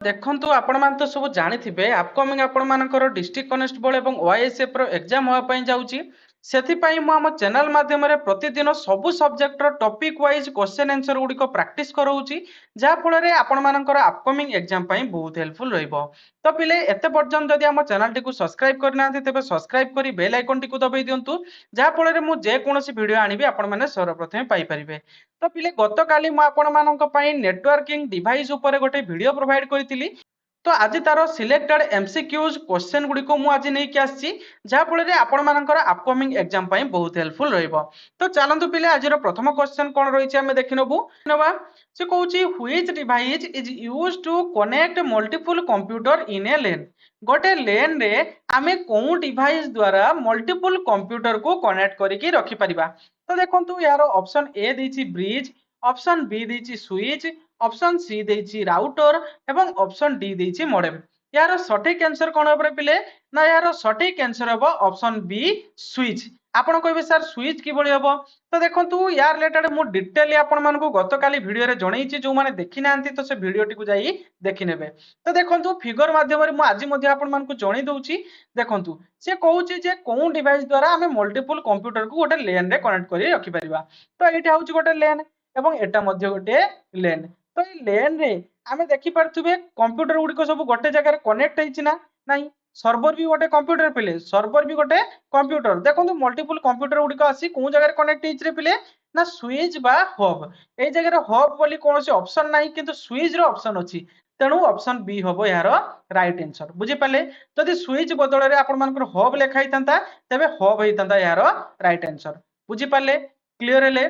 देखंतु आपण मान तो सब जानिथिबे अपकमिंग आपण मानकर डिस्ट्रिक्ट कनेस्टेबल एवं ओआईएसएफ रो एग्जाम होआ पई जाउची सेथि पई मु हम चैनल माध्यम रे प्रतिदिन सब सब्जेक्ट रो टॉपिक वाइज क्वेश्चन आंसर गुडी को प्रैक्टिस करौची जा फल रे आपण मानकर अपकमिंग एग्जाम पई बहुत हेल्पफुल रहइबो। तो पिले एते पर्यंत जदि हम चैनल टी को सब्सक्राइब करना तेबे सब्सक्राइब करी बेल आइकन टी को दबाई दियंतु जा फल रे मु जे कोनोसी वीडियो आनिबे आपण माने सर्वप्रथम पाई परिबे। तो पिले गत काली मु आपण मानक पई नेटवर्किंग डिवाइस ऊपर गोटे वीडियो प्रोवाइड करथिली। तो आज तार सिलेक्टेड एमसीक्यूज क्वेश्चन गुडी को मु आज नै कि आछि जा फल रे आपण मानकर अपकमिंग एग्जाम पई बहुत हेल्पफुल रहइबो। तो चलंतु पिले आज रो प्रथम क्वेश्चन कोन रहिछि हमें देखिनबु नबा से कहूछि which device is used to connect multiple computer in a LAN. गोटे लेन रे आमे कोउ डिवाइस द्वारा मल्टीपल कंप्यूटर को कनेक्ट करिकि रखि परिबा। तो देखंतु यार ऑप्शन ए दैछि ब्रिज, ऑप्शन बी दैछि स्विच, ऑप्शन सी दैछि राउटर एवं ऑप्शन डी दैछि मॉडेम। यार सठिक आंसर कोन होबरे पिले ना यार सठिक आंसर होबो ऑप्शन बी स्विच। आपण कहबे सर स्विच कि बळी होबो। तो देखंतु यार रिलेटेड मु डिटेली आपण मानको गतकाली वीडियो रे जणैछि जो माने देखि नांती तो से वीडियो टी को जाई देखि नेबे। तो देखंतु फिगर माध्यम रे मु आज मध्ये आपण मानको जणै दउछि। देखंतु से कहूछि जे कोउ डिवाइस द्वारा हमें मल्टीपल कंप्यूटर को गोटे लेन रे कनेक्ट करि रखि परिबा। तो एटा होछि गोटे लेन एवं एटा मध्ये गोटे लेन। तो ये लेन रे आमे देखि पारथुबे कंप्यूटर गुडी को सब गोटे जगह रे कनेक्ट हेछि ना नाही। सर्वर भी गोटे कंप्यूटर पिले सर्वर भी गोटे कंप्यूटर। देखंतु मल्टीपल कंप्यूटर गुडी को आसी को जगह रे कनेक्ट हेछि रे पिले ना स्विच बा हब। ए जगह रे हब बोली कोनोसी ऑप्शन नाही किंतु स्विच रो ऑप्शन अछि तेणु ऑप्शन बी हबो यार राइट आंसर। बुझि पाले जदि स्विच बदल रे आपण मानकर हब लेखाई थांता तबे हब हेइतांता यार राइट आंसर। बुझि पाले क्लियर हेले।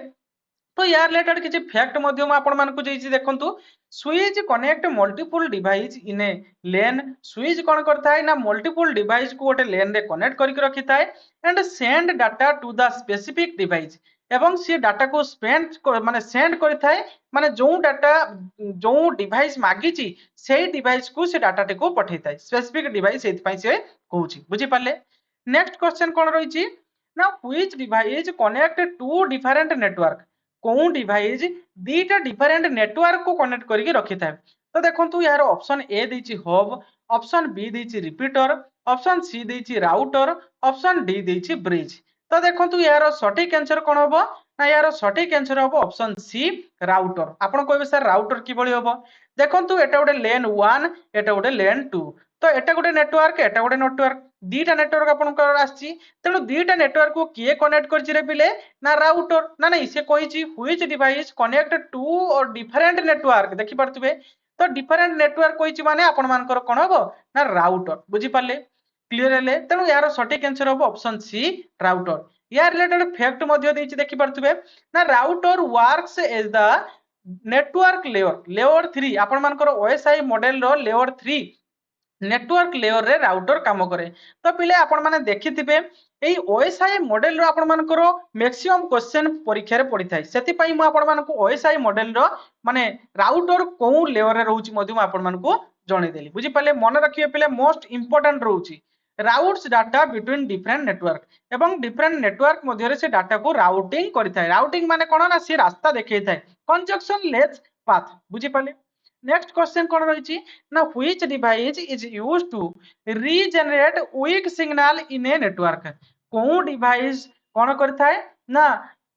तो यार रिलेटेड किछि फैक्ट मध्यम आपण मानकु जेछि देखंतु switch connect multiple device in a LAN. Switch कोन करथाय ना मल्टीपल डिवाइस को गोटे लेन रे कनेक्ट करके रखिथाय and send data to the specific device एवं सी डाटा को स्पेंड माने सेंड करथाय माने जो डाटा जो डिवाइस मागिछि सेही डिवाइस को से डाटा टे को पठैथाय स्पेसिफिक डिवाइस एथि पई से कहूछि। बुझि पाले नेक्स्ट क्वेश्चन कोन रहिछि ना which device connect to different network. को डिवाइस दीटा डिफरेंट नेटवर्क को कनेक्ट करके रखि थाए। तो देखंतु यार ऑप्शन ए दैछि हब, ऑप्शन बी दैछि रिपीटर, ऑप्शन सी दैछि राउटर, ऑप्शन डी दैछि ब्रिज। तो देखंतु यार सठिक आंसर कोन होबो ना यार सठिक आंसर होबो ऑप्शन सी राउटर। आपण कहबे सर राउटर कि बळी होबो। देखंतु एटा गोटे लेन 1 एटा गोटे लेन 2। तो एटा गोटे नेटवर्क एटा गोटे नेटवर्क दीटा नेटवर्क आपनकर आछि तेणु दीटा नेटवर्क को किए कनेक्ट करछि रे पिले ना राउटर ना नहीं से कहिछि व्हिच डिवाइस कनेक्ट टू और डिफरेंट नेटवर्क देखि परतबे। तो डिफरेंट नेटवर्क कहिछि माने आपण मानकर कोन होबो ना राउटर। बुझि पाले क्लियर हेले तेणु यार सठिक आंसर होबो ऑप्शन सी राउटर। यार रिलेटेड फैक्ट मध्ये देछि देखि परतबे ना router works as the network layer 3 आपण मानकर ओएसआई मॉडल रो लेयर 3 नेटवर्क लेयर रे राउटर काम करे। तो पिले आपण माने देखिथिबे एई ओएसआई मॉडल रो आपण मानकर मैक्सिमम क्वेश्चन परीक्षा रे पड़ी थाई सेति पई मु आपण मानकु ओएसआई मॉडल रो माने राउटर को लेयर रे रहउची मध्यम आपण मानकु जणे देली। बुझि पाले मन रखिए पिले मोस्ट इंपोर्टेंट रहउची routes data between different network एवं डिफरेंट नेटवर्क मध्य रे से डाटा को राउटिंग करिथाय। राउटिंग माने कोन ना से रास्ता देखैथाय कंजक्शन लेस पाथ। बुझि पाले नेक्स्ट क्वेश्चन कोन रहिछि ना which device is used to regenerate weak signal in a network. को डिवाइस कोन करथाय ना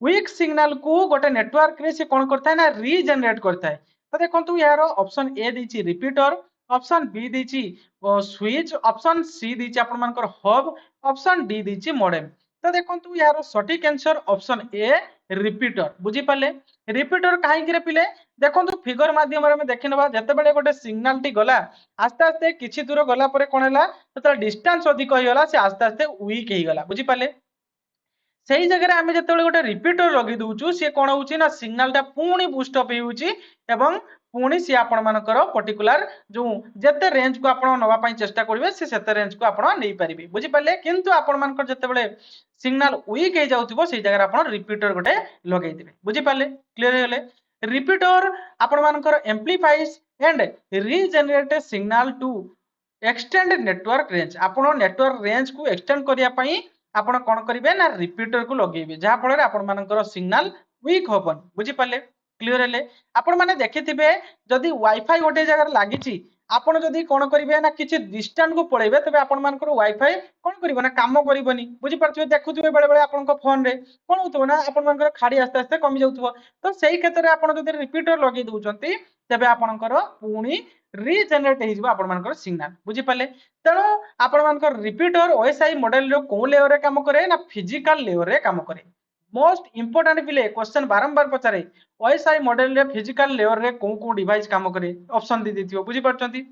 वीक सिग्नल को गोटे नेटवर्क रे से कोन करथाय ना रीजनरेट करथाय। तो देखंतु यार ऑप्शन ए दैछि रिपीटर, ऑप्शन बी दैछि स्विच, ऑप्शन सी दैछि आपण मानकर हब, ऑप्शन डी दैछि मॉडेम। तो देखंतु यार सठिक आंसर ऑप्शन ए रिपीटर। बुझि पाले रिपीटर काहे कि रे पिले देखंतु फिगर माध्यम रे हम देखिनबा जते बेले गोटे सिग्नल टी गला आस्ते आस्ते किछि दूर गला परे कोन हला तो डिस्टेंस अधिक होय गला से आस्ते आस्ते वीक हे गला। बुझि पाले सही जगह आम जो गोटे रिपीटर लगे दूचु सी कौन होची ना सिग्नलटा पुणी बूस्ट अप होउची एवं पुणी सी आपण मानकर पर्टिकुलर जो जते रेंज को आपण नवा पई चेष्टा करिवे से सेते रेंज को आपण नै परिबे। बुझि पाले किंतु आपण मानकर जते बेले सिग्नल वीक हे जाउथिबो सेही जगह आपण रिपीटर गोटे लगेइ देबे। बुझि पाले क्लियर हेले रिपीटर आपण मानकर amplifies and regenerate signal to extend network range. आपण नेटवर्क रेंज को एक्सटेंड करिया पई आपण कोन करिवे ना रिपीटर को लगेइबे जहा फल रे आपण मानकर सिग्नल वीक होबन। बुझि पाले क्लियर हेले आपण माने देखिथिबे जदी वाईफाई गोटे जगह लागिछि आपण जदि कोन करिवे ना किछि डिस्टेंस को पळेबे तबे आपण मानकर वाईफाई कोन करिवो ना काम करिवनी बुझी पारथिबे देखुथिबे बेले बेले आपनक फोन रे कोन होतबो ना आपण मानकर खाडी आस्ते आस्ते कमी जाउथबो तो सेही क्षेत्र रे आपण जदि रिपीटर लगे दउचंती तबे आपनकर पुणी रीजनरेट हे जिवो आपण मानकर सिग्नल बुझी पाले तेणु आपण मानकर रिपीटर ओएसआई मॉडल रो को लेयर रे काम करे ना फिजिकल लेयर रे काम करे मोस्ट इंपोर्टेंट पिले क्वेश्चन बारंबार पचारे ओएसआई मॉडल रे फिजिकल लेयर रे को डिवाइस काम करे ऑप्शन दे दिथियो बुझी पारचंती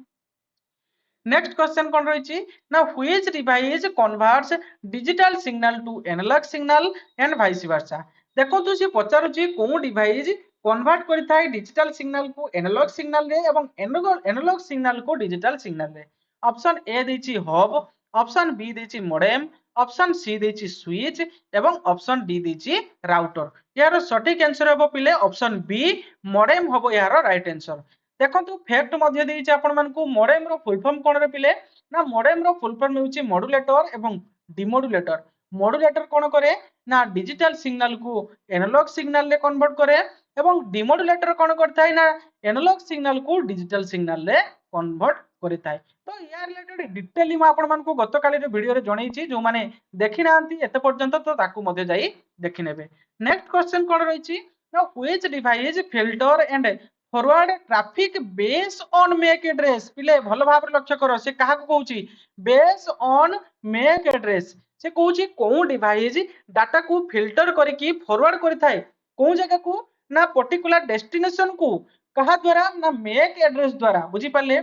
नेक्स्ट क्वेश्चन कौन रही ना which device converts digital signal to analog signal and vice versa देखो तु सी पचारुची को डिवाइस कन्वर्ट करिथाय डिजिटल सिग्नल को एनालॉग सिग्नल रे एवं एनालॉग सिग्नल को डिजिटल सिग्नल रे ऑप्शन ए देछि हब ऑप्शन बी देछि मॉडेम ऑप्शन सी देछि स्विच एवं ऑप्शन डी देछि राउटर यार सटीक आंसर हबो पिले ऑप्शन बी मॉडेम हबो यार राइट आंसर देखंतु फैक्ट मध्ये देइछि आपण मानकु मॉडेम रो फुल फॉर्म कोन रे पिले ना मॉडेम रो फुल फॉर्म हेउछि मॉड्यूलेटर एवं डिमॉड्यूलेटर मॉड्यूलेटर कोन करे ना डिजिटल सिग्नल को एनालॉग सिग्नल रे कन्वर्ट करे एवं डिमॉड्यूलेटर कोन करथाय ना एनालॉग सिग्नल को डिजिटल सिग्नल रे कन्वर्ट करिथाय तो या रिलेटेड डिटेली म आपण मानकु गतकाली रे वीडियो रे जणैछि जो माने देखि नांती एते पर्यंत तो ताकू मध्ये जाई देखि नेबे नेक्स्ट क्वेश्चन कोन रहिछि ना which device filter and forward traffic base on MAC address पिले भलो भाव लक्ष्य करो से कहा को कहूची बेस ऑन मैक एड्रेस से कहूची को डिवाइस डाटा को फिल्टर करके फॉरवर्ड करिथाय को जगह को ना पर्टिकुलर डेस्टिनेशन को कहा द्वारा ना मैक एड्रेस द्वारा बुझी पाले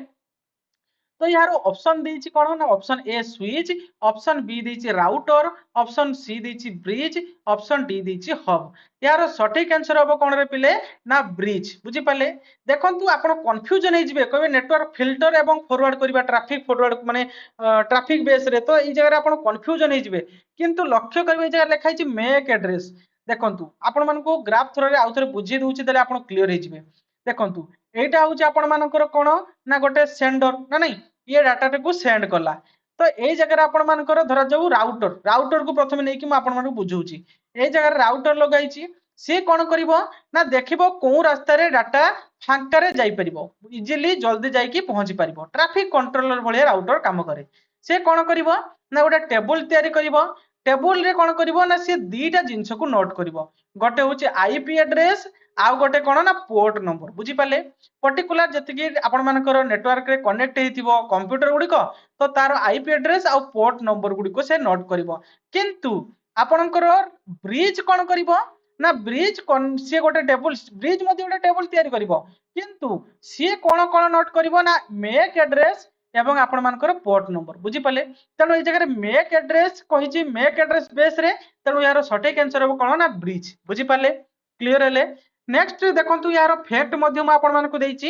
तो यार ऑप्शन देछि कोन ना option A switch option B देछि राउटर ऑप्शन सी देछि ब्रिज ऑप्शन डी देछि हब यार सटीक आंसर हबो कोन रे पिले ना ब्रिज बुझी पाले देखंतु आपण कंफ्यूजन हे जिवे कहबे नेटवर्क फिल्टर एवं फॉरवर्ड करिबा ट्रैफिक फॉरवर्ड माने ट्रैफिक बेस रे तो ई जगह रे आपण कंफ्यूजन हे जिवे किंतु लक्ष्य करबे जगह लिखाइ छि मैक एड्रेस देखंतु आपण मानको ग्राफ थ्रो रे आउथरे बुझी दउछि देले आपण क्लियर हे जिवे देखंतु एटा होउछि आपण मानकर कोन ना गोटे सेंडर ना नहीं ये डाटा को सेंड कला तो ए जगह आपण मानकर धरा जाऊ राउटर राउटर को प्रथम नै कि म आपण मानको बुझौछि ए जगह राउटर लगाइछि से कोन करिवो ना देखिबो को रास्ता रे डाटा फांका रे जाई परिबो इजीली जल्दी जाई कि पहुंची परिबो ट्रैफिक कंट्रोलर भलिया राउटर काम करे से कोन करिवो ना गोटे टेबल तयारी करिवो टेबल रे कोन करिवो ना से दीटा जिंस को नोट करिवो गोटे होछि आईपी एड्रेस आउ गोटे कोन ना पोर्ट नंबर बुझी पाले पर्टिकुलर जति आपण मानकर नेटवर्क रे कनेक्ट हेतिबो कंप्यूटर गुडी को तो तार आईपी एड्रेस आउ पोर्ट नंबर गुडी को से नोट करिवो किंतु आपणकर ब्रिज कोन करिवो ना ब्रिज से गोटे टेबल ब्रिज मध्ये गोटे टेबल तयारी करिवो किंतु से कोन कोन नोट करिवो ना मेक एड्रेस एवं आपण मानकर पोर्ट नंबर बुझी पाले तनो ए जगह मेक एड्रेस कहिछि मेक एड्रेस बेस रे तनो यार सटीक आंसर हो कोन ना ब्रिज बुझी पाले क्लियर हेले नेक्स्ट देखंतु यार फैक्ट मध्यम आपण मानको देइछि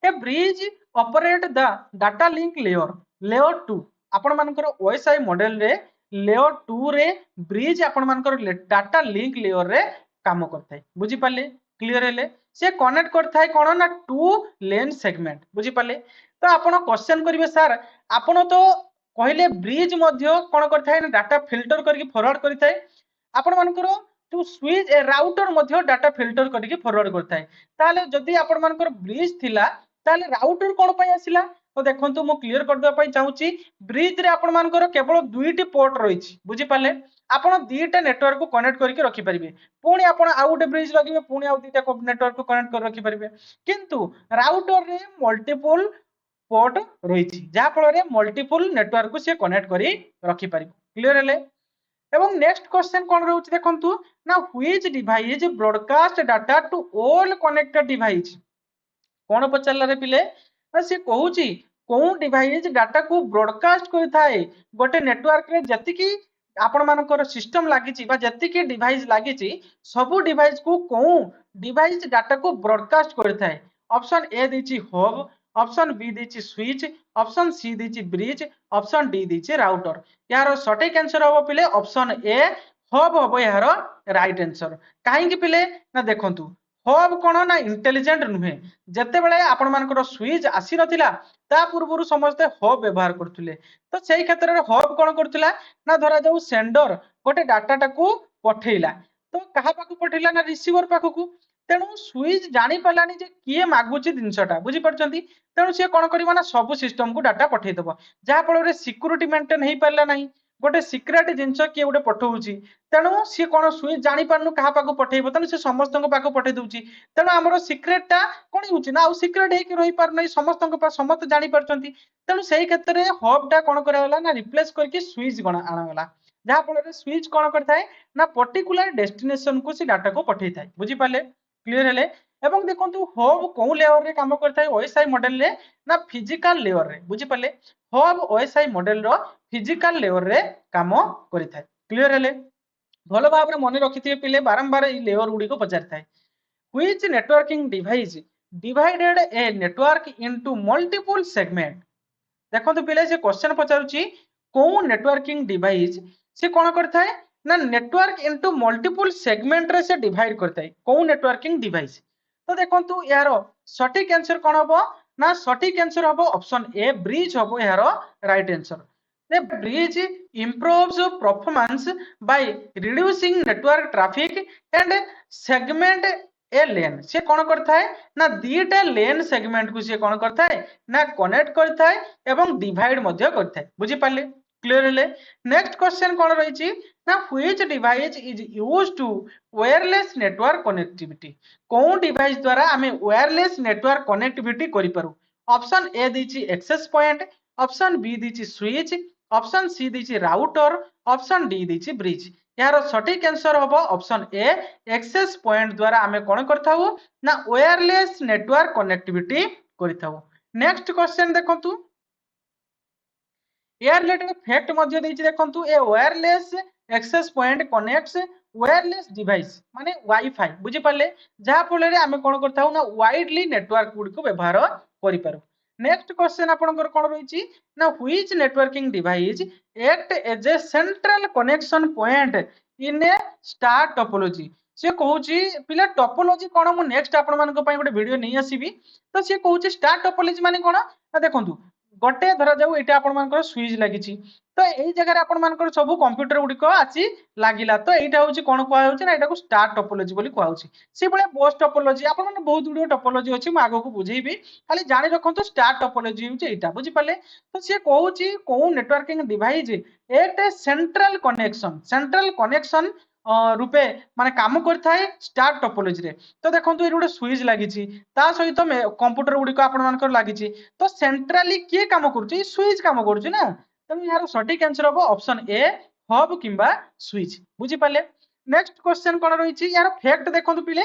a bridge operate the data link layer 2 आपण मानकर ओएसआई मॉडल रे लेयर 2 रे ब्रिज आपण मानकर डाटा लिंक लेयर रे काम करथाय बुझी पाले क्लियर हेले से कनेक्ट करथाय कोन ना टू लेन सेगमेंट बुझी पाले तो आपण क्वेश्चन करिवे सर आपण तो कहले ब्रिज मध्य कोन करथाय ना डाटा फिल्टर करके फॉरवर्ड करथाय आपण मानकर तो स्विच ए राउटर मध्य डाटा फिल्टर करके फॉरवर्ड करथाय ताले जदी आपण मानकर ब्रिज थिला ताले राउटर कोन पय आसिला तो देखंतु मो क्लियर कर दवा पय चाहूची ब्रिज रे आपण मानकर केवल दुईटी पोर्ट रहिछि बुझी पाले आपण दुईटा नेटवर्क को कनेक्ट करके रखि परिबे पुणी आपण आउ गोटे ब्रिज लगिबे पुणी आउ दुईटा नेटवर्क को कनेक्ट कर रखि परिबे किंतु राउटर रे मल्टीपल पोर्ट रहिछि जा फल रे मल्टीपल नेटवर्क को से कनेक्ट करी रखि परिबे क्लियर हेले एवं नेक्स्ट क्वेश्चन कोन रहउछि देखंतु ना which device broadcast data to all connected device कोन पचारला रे पिले से कहूची को डिवाइस डाटा को ब्रॉडकास्ट करिथाय गोटे नेटवर्क रे जति की आपण मानकर सिस्टम लागिची बा जति की डिवाइस लागिची सब डिवाइस को डिवाइस डाटा को ब्रॉडकास्ट करिथाय ऑप्शन ए देची हब ऑप्शन बी देची स्विच ऑप्शन सी देची ब्रिज ऑप्शन डी देची राउटर यार सटीक आंसर हबो पिले ऑप्शन ए हब हबो यार राइट आंसर काहे कि पिले ना देखंतु हब कोन ना इंटेलिजेंट नुहे जते बेले आपण मानकर स्विच आसी नथिला ता पूर्वरु समस्त हब व्यवहार करथुले तो सेही क्षेत्र रे हब कोन करथुला ना धरा जाऊ सेंडर गोटे डाटा टाकू पठेइला तो कहा पाखु पठेइला ना रिसीवर पाखु तेणु स्विच जानी पालानी जे किए मागुची जिनसटा बुझी परछंती तेणु से कोन करबा ना सब सिस्टम को डाटा पठेइ देबो जहा फल रे सिक्योरिटी मेंटेन हेई पारला नाही गोटे सिक्रेट जिनस किए गोटे पठौची तेणु सी कोन स्विच जानी पारनु कहा पाको पठेइबो तेणु से समस्त पाको पठेइ दउची तेणु हमरो सिक्रेट टा कोन होची ना सिक्रेट हेई कि रही पार नै समस्त जानी परछंती तेणु सेही क्षेत्र रे हब टा कोन करागला ना रिप्लेस करके स्विच गण आनागला जहा फल रे स्विच कोन करथाय ना पर्टिकुलर डेस्टिनेशन को से डाटा को पठेइ थाय बुझी पाले क्लियर हेले एवं देखंतु हब को लेयर रे काम करथाय ओएसआई मॉडल रे ना फिजिकल लेयर रे बुझी पाले हब ओएसआई मॉडल रो फिजिकल लेयर रे काम करिथाय क्लियर हेले भलो भाव रे मने रखिथिबे पिले बारंबार ई लेयर गुडी को पचारथाय which networking device divided a network into multiple segment देखंतु पिले से क्वेश्चन पचारुची को नेटवर्किंग डिवाइस से कोन करथाय ना नेटवर्क इनटू मल्टीपल सेगमेंट रे से डिवाइड करथाय को नेटवर्किंग डिवाइस तो देखंतु यार सटीक आंसर कोन हबो ना सटीक आंसर हबो ऑप्शन ए ब्रिज हबो यार right answer the bridge improves performance by reducing network traffic and segment ए लेन से कौन करता है ना दीटा लेन सेगमेंट को से कौन करता है ना कनेक्ट करता है एवं डिवाइड मध्य करता है बुझी पाले क्लियर हेले नेक्स्ट क्वेश्चन कौन रही ना which device is used to wireless network connectivity कौन डिवाइस द्वारा आमे वायरलेस नेटवर्क कनेक्टिविटी करि पारू ऑप्शन ए देछि एक्सेस पॉइंट ऑप्शन बी देछि स्विच ऑप्शन सी देछि राउटर ऑप्शन डी देछि ब्रिज यार सटीक आंसर हबो ऑप्शन ए एक्सेस पॉइंट द्वारा आमे कोन करथाउ ना वायरलेस नेटवर्क कनेक्टिविटी करथाउ नेक्स्ट क्वेश्चन देखंतु एयर रिलेटेड फैक्ट मध्य देछि देखंतु a wireless access point connects wireless device माने वाईफाई बुझी पाले जहा फल रे आमे कोन करथाउ ना वाइडली नेटवर्क गुडी को व्यवहार करि पारू नेक्स्ट क्वेश्चन आपनकर कोन रहिछि ना which networking device act as a central connection point in a star topology से कहूची पिला टोपोलॉजी कोन मु नेक्स्ट आपन मानक पई गोटे वीडियो नै आसीबी तो से कहूची स्टार टोपोलॉजी माने कोन ना देखंतु गोटे धरा जाऊ एटा आपन मानकर स्विच लागिछि तो एई जगह रे आपन मानकर सब कंप्यूटर गुडी को आसी लागिला तो एटा होची कोन कोआ होची ना एटा को स्टार टोपोलॉजी बोली कोआ होची से बळे बोस टोपोलॉजी आपन माने बहुत वीडियो टोपोलॉजी अछि म आगो को बुझेइबी खाली जानि रखंतु स्टार टोपोलॉजी होची एटा बुझि पाले तो से कहूची को networking device at central connection रूपे माने काम करथाय स्टार टोपोलॉजी रे तो देखंतु ए गोटे स्विच लागिछि ता सहित कंप्यूटर गुडी को आपन मानकर लागिछि तो सेंट्रली के काम करूछि स्विच काम करूछि ना तनु यार सटीक आंसर हबो ऑप्शन ए हब किंबा स्विच बुझि पाले नेक्स्ट क्वेश्चन कोन रहिछि यार फैक्ट देखंतु पिले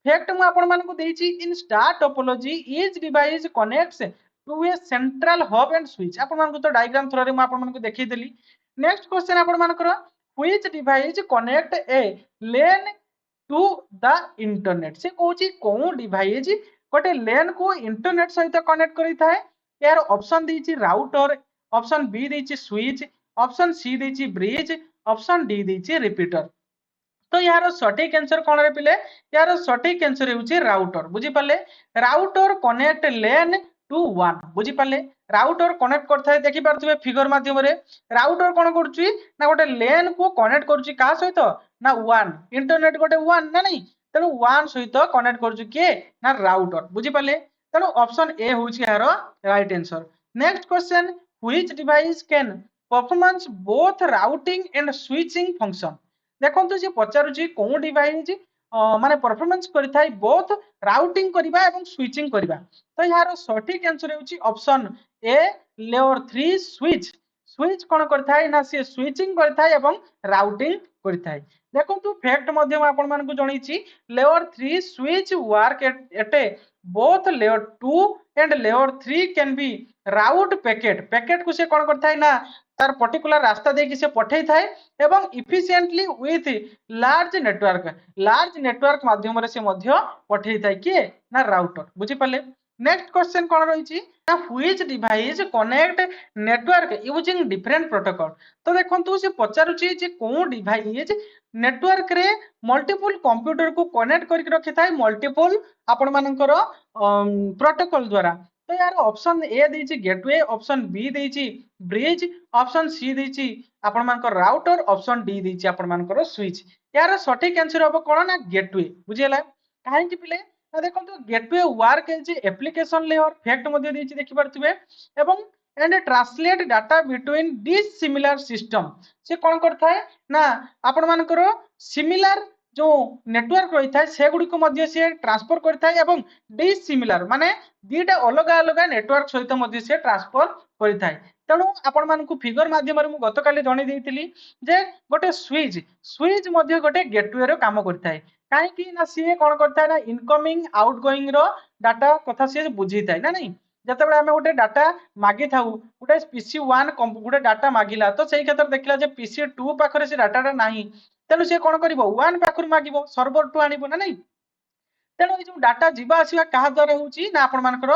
फैक्ट मु आपन मानको देइछि in star topology is device connects to a central hub and switch आपन मानको तो डायग्राम थ्रो रे मु आपन मानको देखै देली नेक्स्ट क्वेश्चन आपन मानकर which device connect a LAN to the internet से कहूछि को डिवाइस गोटे लेन को इंटरनेट सहित कनेक्ट करि थाए यार ऑप्शन देछि राउटर ऑप्शन बी देछि स्विच ऑप्शन सी देछि ब्रिज ऑप्शन डी देछि रिपीटर तो यार सटीक आंसर कोन रे पिले यार सटीक आंसर होछि राउटर बुझी पाले राउटर कनेक्ट लेन टू वन बुझी पाले राउटर कनेक्ट करथाय देखि पारथबे फिगर माध्यम रे राउटर कोन करछि ना गोटे लेन को कनेक्ट करछि का सहित ना वन इंटरनेट गोटे वन ना नहीं तेनु वन सहित कनेक्ट करछि के ना राउटर बुझी पाले तेनु ऑप्शन ए होछि यार right answer next question which device can performance both routing and switching function देखंतु जे पचारुछि को डिवाइस माने परफॉर्मेंस करिथाय बोथ राउटिंग करिबा एवं स्विचिंग करिबा तो यार सटीक आंसर होछि option A layer 3 switch switch कोन करथाय ना से स्विचिंग करथाय एवं राउटिंग करथाय देखंतु फैक्ट मध्यम आपन मान को जणीछि layer 3 switch work at a both layer 2 and layer 3 can be route packet को से कोन करथाय ना तार पर्टिकुलर रास्ता दे कि से पठै थाए एवं इफिशिएंटली विथ लार्ज नेटवर्क माध्यम रे से मध्य पठै थाए के ना राउटर बुझि पाले नेक्स्ट क्वेश्चन कोन रहिछि ना which device connect network using different protocol तो देखंतु से पचारुछि जे को डिवाइस नेटवर्क रे मल्टीपल कंप्यूटर को कनेक्ट करके रखि थाए मल्टीपल आपण मानकर प्रोटोकॉल द्वारा तो यार ऑप्शन ए देछि गेटवे ऑप्शन बी देछि ब्रिज ऑप्शन सी देछि आपण मानकर राउटर ऑप्शन डी देछि आपण मानकर स्विच यार सटीक आंसर हबो कोन ना गेटवे बुझियला कहीं पिले देखो gateway work as application layer fact मध्ये देछि देखि पारथिबे एवं and translate data between dissimilar system से कोन करथाय ना आपण मानकर सिमिलर जो नेटवर्क रही था से गुडी को मध्ये से ट्रांसफर करथाय एवं डिस सिमिलर माने दीटा अलग अलग नेटवर्क सहित मध्ये से ट्रांसफर करथाय तेणु आपण मानकु फिगर माध्यम मु गतकाली जणी देइतिली जे गोटे स्विच स्विच मध्ये गोटे गेटवे रो काम करथाय काहेकि ना सी कोन करथाय ना इनकमिंग आउटगोइंग रो डाटा कथा से बुझीथाय ना नहीं जतबे आमे गोटे डाटा मागी थाउ गोटे PC1 गोटे डाटा मागिला तो सेही क्षेत्र देखला जे PC2 पाखरे से डाटाटा नाही तेणु से कोन करिवो 1 पाखरु मागिवो सर्वर टू आनिबो ना नहीं तेणु ये जो डाटा जीवा आसिया कहा द्वारा होची ना आपण मानकर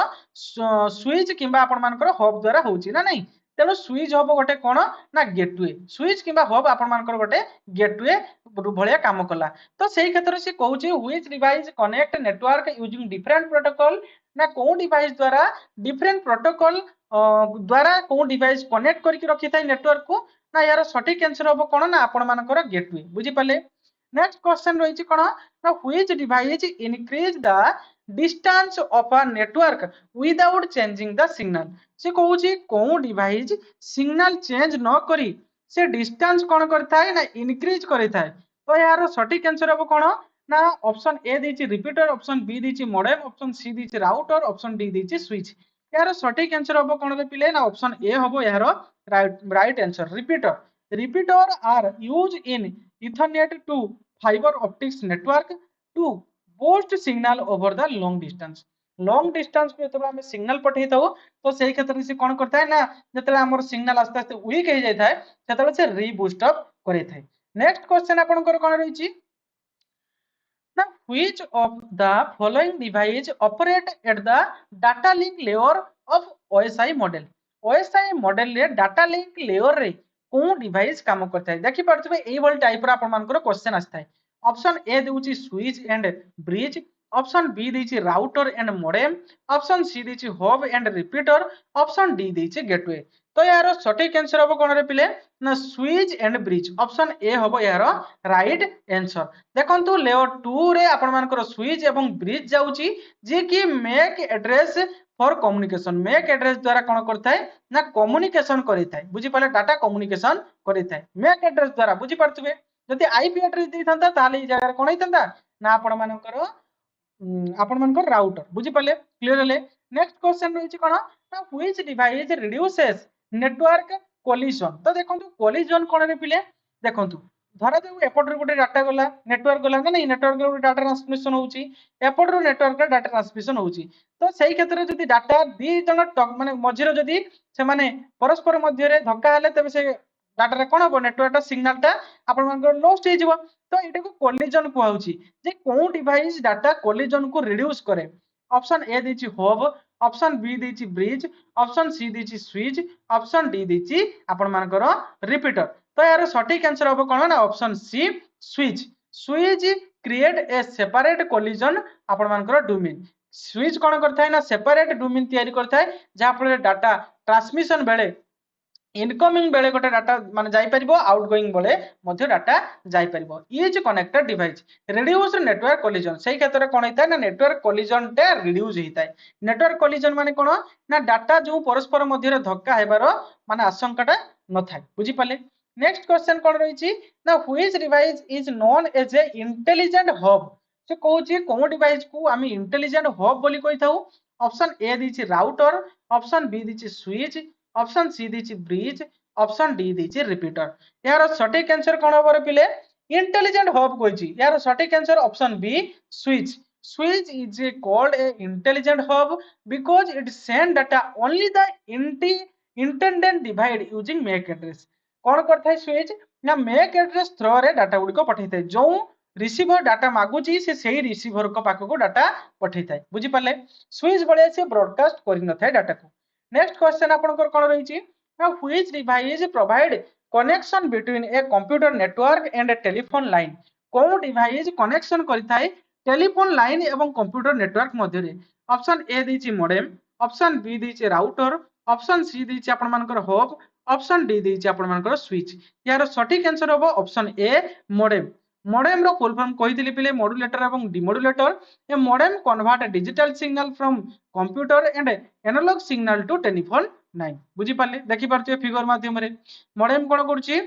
स्विच किंबा आपण मानकर हब द्वारा होची ना नहीं तेणु स्विच हब गोटे कोन ना गेटवे स्विच किंबा हब आपण मानकर गोटे गेटवे भलिया काम कला तो सेही क्षेत्र से कहूची which device connect network using different protocol ना को डिवाइस द्वारा डिफरेंट प्रोटोकॉल द्वारा को डिवाइस कनेक्ट करके रखी थाई नेटवर्क को ना यार सटीक आंसर हबो कोन ना आपण मानकर गेटवे बुझी पाले नेक्स्ट क्वेश्चन रही कोन ना which device increase the distance of a network without changing the signal से कहूची को डिवाइस सिग्नल चेंज न करी से डिस्टेंस कोन करथाय ना इंक्रीज करिथाय तो यार सटीक आंसर हबो कोन ना ऑप्शन ए देछि रिपीटर ऑप्शन बी देछि मॉडेम ऑप्शन सी देछि राउटर ऑप्शन डी देछि स्विच यार सटीक आंसर हबो कोन रे पिले ना ऑप्शन ए हबो यार right answer repeater repeater are use in ethernet to fiber optics network to boost signal over the long distance को जब हम सिग्नल पठे थाउ तो सही क्षेत्र से कोन करता है ना जतले हमर सिग्नल आस्ते आस्ते वीक हो जाय थाय ततले से रीबूस्ट अप करे थाय नेक्स्ट क्वेश्चन आपन कोन रही now which of the following device operate at the data link layer of OSI model OSI model रे data link layer रे को डिवाइस काम करता है देखि पारथबे एई भल टाइप रो आपन मानकर क्वेश्चन आस्था है ऑप्शन ए देउची switch and bridge option B देछि router and modem option C देछि hub and repeater option D देछि गेटवे तो यार सटीक आंसर हबो कोन रे पिले ना switch and bridge option A हबो यार राइट आंसर देखंतु लेयर 2 रे आपन मानकर स्विच एवं ब्रिज जाउची जे कि make address for communication make address द्वारा कोन करथाय ना कम्युनिकेशन करिथाय बुझी पाले डाटा कम्युनिकेशन करिथाय मेक एड्रेस द्वारा बुझी पारथबे जदि आईपी एड्रेस दै थांता ताले ई जगह कोन हितंता ना आपण मानकर राउटर बुझी पाले क्लियर हले नेक्स्ट क्वेश्चन रही कोन ना which device reduces network collision तो देखंतु कोलिजन कोन रे पिले देखंतु धरा देउ एपटर गोटे डाटा गला नेटवर्क गला ना नहीं नेटवर्क रो डाटा ट्रांसमिशन होउची एपटर नेटवर्क रो डाटा ट्रांसमिशन होउची तो सही क्षेत्र रे जदी डाटा दी जण माने मझिरो जदी से माने परस्पर मध्य रे धक्का हले तबे से डाटा रे कोन हो नेटवर्क सिग्नल टा आपण मानकर लॉस्ट हे जिवो तो एटा को कोलिजन कहउची जे को डिवाइस डाटा कोलिजन को रिड्यूस करे ऑप्शन ए देछि हब ऑप्शन बी देछि ब्रिज ऑप्शन सी देछि स्विच ऑप्शन डी देछि आपण मानकर रिपीटर तो यार सटीक आंसर हबो कोन ना option C switch switch create a separate collision आपण मानकर डोमेन स्विच कोन करथाय ना सेपरेट डोमेन तयारी करथाय जहा फले डाटा ट्रांसमिशन बेले इनकमिंग बेले गोटे डाटा माने जाई परिबो आउटगोइंग बेले मध्ये डाटा जाई परिबो is connected device reduce network collision सही क्षेत्र कोन हिता ना नेटवर्क कोलिजन टे रिड्यूस हिताय नेटवर्क कोलिजन माने कोन ना डाटा जो परस्पर मध्ये धक्का हेबारो माने आशंकाटा न थाय बुझी पाले नेक्स्ट क्वेश्चन कोन रहिछि ना which device is known as a intelligent hub से कहूछि को डिवाइस को आमी इंटेलिजेंट हब बोली कहि थाउ ऑप्शन ए दिछि राउटर ऑप्शन बी दिछि स्विच ऑप्शन सी दिछि ब्रिज ऑप्शन डी दिछि रिपीटर यार सटीक आंसर कोन होबो रे पिले इंटेलिजेंट हब कहिछि यार सटीक answer option B switch switch is called a intelligent hub because it send data only the intended device using MAC address कौन करता है स्विच ना MAC address थ्रो रे डाटा गुडी को पठैते जो रिसीवर डाटा मागुची से सही रिसीवर को पाखो को डाटा पठैते बुझी पाले स्विच बळे से ब्रॉडकास्ट करि न थाय डाटा को नेक्स्ट क्वेश्चन आपन कोन रहिछि ना which device provide connection between a computer network and a telephone line कोन डिवाइस कनेक्शन करिथाय टेलीफोन लाइन एवं कंप्यूटर नेटवर्क मध्य रे ऑप्शन ए दैछि मॉडेम ऑप्शन बी दैछि राउटर ऑप्शन सी दैछि आपण मानकर हब ऑप्शन डी दैछि आपण मानकर स्विच यार सटीक आंसर होबो ऑप्शन ए मॉडेम मॉडेम रो फुल फॉर्म कहितली पिले मॉड्यूलेटर एवं demodulator a modem convert digital signal from computer and analog signal to telephone line बुझी पाले देखि पारथिबे फिगर माध्यम रे मॉडेम कोन करछि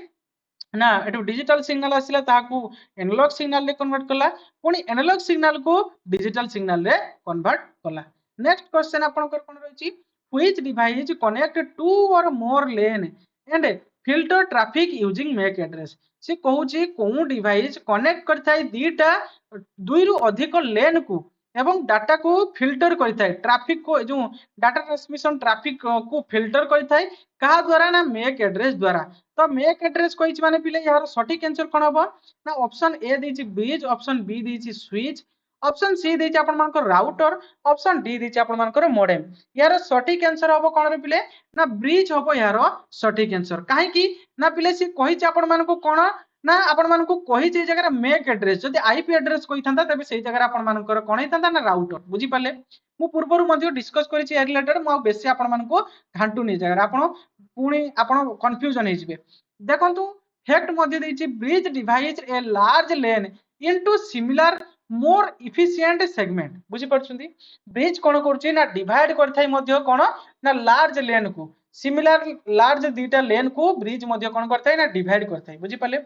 ना एटू डिजिटल सिग्नल आसिला ताकू एनालॉग सिग्नल रे कन्वर्ट कला पुनी एनालॉग सिग्नल को डिजिटल सिग्नल रे कन्वर्ट कला नेक्स्ट क्वेश्चन आपनकर कोन रहिछि which device connect two or more LAN and filter traffic using MAC address से कहूची कोउ डिवाइस कनेक्ट करथाय दीटा दुई रु अधिक लेन को एवं डाटा को फिल्टर करथाय ट्रैफिक को जो डाटा ट्रांसमिशन ट्रैफिक को फिल्टर करथाय कहा द्वारा ना मैक एड्रेस द्वारा तो मैक एड्रेस कहिछि माने पिले यार सटीक आंसर कोन हबो ना ऑप्शन ए देछि ब्रिज ऑप्शन बी देछि स्विच ऑप्शन सी देछि आपन मानकर राउटर ऑप्शन डी देछि आपन मानकर मॉडेम यार सटीक आंसर हबो कोन रे पिले ना ब्रिज हबो यार सटीक आंसर काहे कि ना पिले से कहिछि आपन मानको कोन ना आपण मानको कहि जे जगह मैक एड्रेस जदि आईपी एड्रेस कहि थांता तबे सेही जगह आपण मानकर कोन हितांता ना राउटर बुझी पाले मु पूर्वरु मध्ये डिस्कस करिछि ए रिलेटेड मु बेसी आपण मानको घांटू नै जगह आपण पुणी आपण कंफ्यूजन हे जिवे देखंतु फैक्ट मध्ये देछि bridge device a large LAN into similar more efficient segment बुझी परछुंती ब्रिज कोन करछि ना डिवाइड करथाय मध्ये कोन ना लार्ज लेन को सिमिलर लार्ज दीटा लेन को ब्रिज मध्ये कोन करथाय ना डिवाइड करथाय बुझी पाले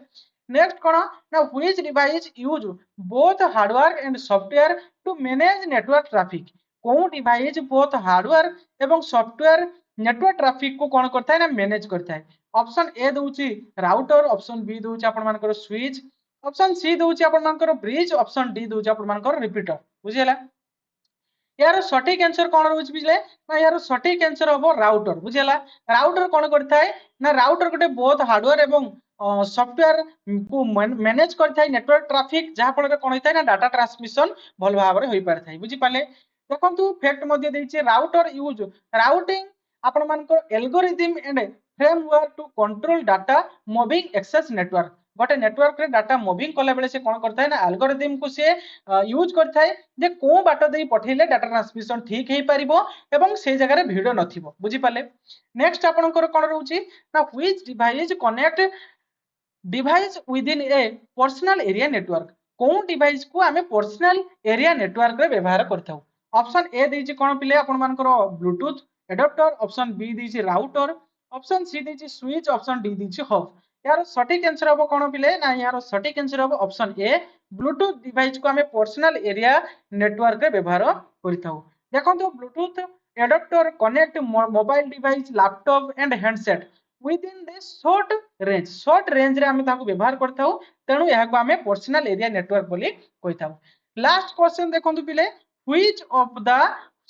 नेक्स्ट कोन ना which device use both hardware and software to manage network traffic को डिवाइस बोथ हार्डवेयर एवं सॉफ्टवेयर नेटवर्क ट्रैफिक को कोन करथाय ना मैनेज करथाय ऑप्शन ए दोउची राउटर ऑप्शन बी दोउची आपण मानकर स्विच ऑप्शन सी दोउची आपण मानकर ब्रिज ऑप्शन डी दोउची आपण मानकर रिपीटर बुझियला यार सटीक आंसर कोन रहउछ बुझले ना यार सटीक आंसर हबो राउटर बुझियला राउटर कोन करथाय ना राउटर गोटे बोथ हार्डवेयर एवं सॉफ्टवेयर को मैनेज करथाय नेटवर्क ट्रैफिक जहा फल रे कोन होइथाय ना डाटा ट्रांसमिशन भल भाव रे होई परथाय बुझी पाले देखंतु फैक्ट मध्ये देछि राउटर यूज राउटिंग आपण मानकर algorithm and framework to control data moving access network गोटे नेटवर्क रे डाटा मूविंग कला बेले से कोन करथाय ना एल्गोरिथम को से यूज करथाय जे को बाटो देई पठेले डाटा ट्रांसमिशन ठीक हेई परिबो एवं से जगह रे वीडियो नथिबो बुझी पाले नेक्स्ट आपनकर कोन रहउची ना which device connect device within A personal area network को डिवाइस को आमे पर्सनल एरिया नेटवर्क रे व्यवहार करथाउ ऑप्शन ए देछि कोन पिले आपन मानकर ब्लूटूथ एडाप्टर ऑप्शन बी देछि राउटर ऑप्शन सी देछि स्विच ऑप्शन डी देछि हब यार सटीक आंसर हबो कोन पिले ना यार सटीक आंसर हबो ऑप्शन ए ब्लूटूथ डिवाइस को आमे पर्सनल एरिया नेटवर्क रे व्यवहार करथाउ देखंतु Bluetooth adapter connect mobile device laptop and handset within the short range रे आमे ताको व्यवहार करथाउ तेनु यहा को आमे पर्सनल एरिया नेटवर्क बोली कहिथाउ लास्ट क्वेश्चन देखंतु पिले which of the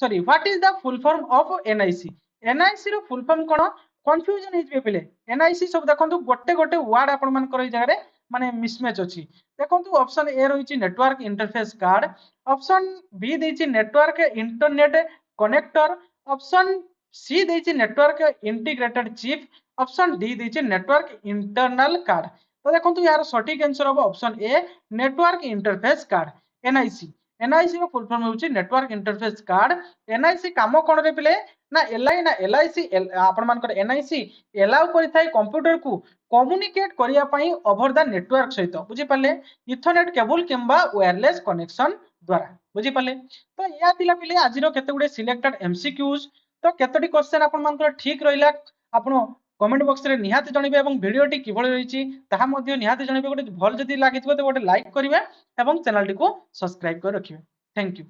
sorry what is the full form of NIC NIC रो फुल फॉर्म कोन कंफ्यूजन हिजबे पिले एनआईसी सब देखंतु गोटे गोटे वर्ड आपण मान करई जगह रे माने मिसमैच अछि देखंतु ऑप्शन ए रहिछि network interface card option B देछि network internet connector option C देछि network integrated chip option D देछि नेटवर्क इंटरनल कार्ड तो देखंतु यार सटीक आंसर हो option A network interface card NIC NIC रो फुल फॉर्म होछि नेटवर्क इंटरफेस कार्ड एनआईसी काम कोन रे पिले ना एलआई ना एलआईसी आपण मानकर एनआईसी एलाउ करिथाय कंप्यूटर को कम्युनिकेट करिया पई ओवर द नेटवर्क सहित बुझी पाले इथरनेट केबल किंबा वायरलेस कनेक्शन द्वारा बुझी पाले तो या थिला पिले आज रो केते गुडे सिलेक्टेड एमसीक्यूज तो केतोटी क्वेश्चन आपण मानकर ठीक रहिला आपण कमेंट बॉक्स रे निहाती जणिबे एवं वीडियो टी किभଳି रहिछि ताहा मध्ये निहाती जणिबे गोटे भल जदी लागितबो तो गोटे लाइक करिवे एवं चैनल टी को सब्सक्राइब कर रखिबे थैंक यू।